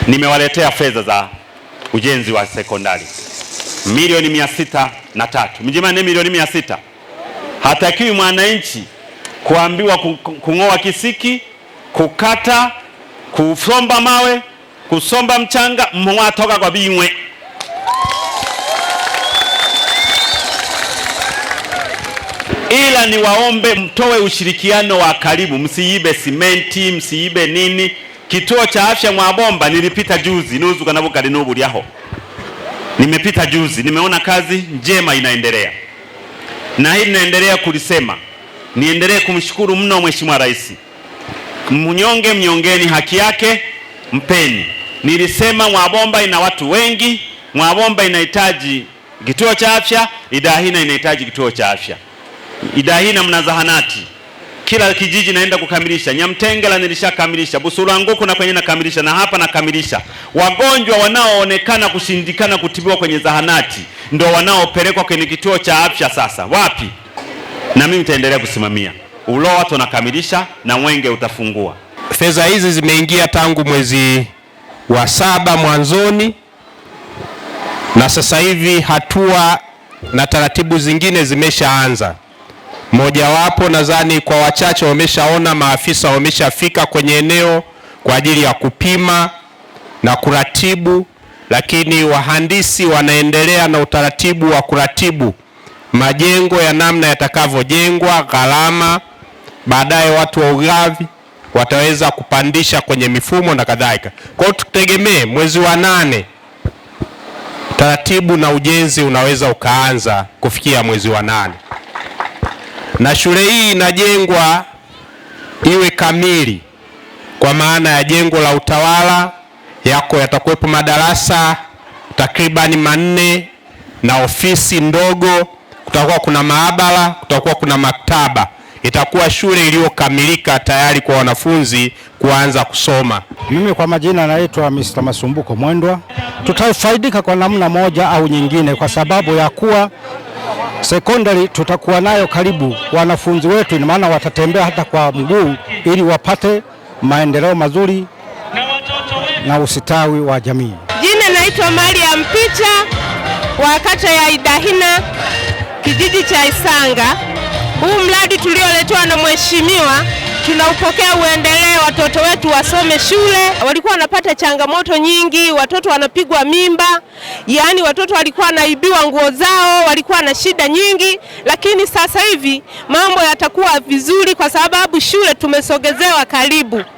nimewaletea fedha za ujenzi wa sekondari milioni 603. Mjimani milioni 600. Hatakiwi mwananchi kuambiwa kung'oa kisiki, kukata, kusomba mawe, kusomba mchanga, mwatoka kwa bimwe. Ila ni waombe mtoe ushirikiano wa karibu, msiibe simenti, msiibe nini. Kituo cha afya Mwabomba nilipita juzi, nuzu kanabuka linubu liaho. Nimepita juzi, nimeona kazi njema inaendelea. Na hili naendelea kulisema, niendelee kumshukuru mno Mheshimiwa Rais. Mnyonge mnyongeni haki yake, mpeni. Nilisema Mwabomba ina watu wengi, Mwabomba inahitaji kituo cha afya, Idahina inahitaji kituo cha afya. Idahina mna zahanati, kila kijiji naenda kukamilisha. Nyamtengela nilishakamilisha, Busuranguku na kwenye nakamilisha, na hapa nakamilisha. Wagonjwa wanaoonekana kushindikana kutibiwa kwenye zahanati ndio wanaopelekwa kwenye kituo cha afya. Sasa wapi? Na mimi nitaendelea kusimamia Uloa tunakamilisha na Mwenge utafungua. Fedha hizi zimeingia tangu mwezi wa 7 mwanzoni, na sasa hivi hatua na taratibu zingine zimeshaanza. Mojawapo nadhani kwa wachache wameshaona, maafisa wameshafika kwenye eneo kwa ajili ya kupima na kuratibu, lakini wahandisi wanaendelea na utaratibu wa kuratibu majengo ya namna yatakavyojengwa, gharama. Baadaye watu wa ugavi wataweza kupandisha kwenye mifumo na kadhalika. Kwa hiyo tutegemee mwezi wa 8 taratibu na ujenzi unaweza ukaanza kufikia mwezi wa 8. Na shule hii inajengwa iwe kamili, kwa maana ya jengo la utawala yatakuwepo madarasa takribani 4 na ofisi ndogo, kutakuwa kuna maabara, kutakuwa kuna maktaba. Itakuwa shule iliyokamilika tayari kwa wanafunzi kuanza kusoma. Mimi kwa majina naitwa Mr. Masumbuko Mwendwa. Tutafaidika kwa namna moja au nyingine, kwa sababu ya kuwa sekondari tutakuwa nayo karibu. Wanafunzi wetu ina maana watatembea hata kwa mguu ili wapate maendeleo mazuri na usitawi wa jamii. Jina naitwa Mariam Picha wa kata ya Idahina, kijiji cha Isanga. Huu mradi tulioletewa na mheshimiwa tunaupokea uendelee, watoto wetu wasome shule. Walikuwa wanapata changamoto nyingi, watoto wanapigwa mimba, yaani watoto walikuwa wanaibiwa nguo zao, walikuwa na shida nyingi, lakini sasa hivi mambo yatakuwa vizuri kwa sababu shule tumesogezewa karibu.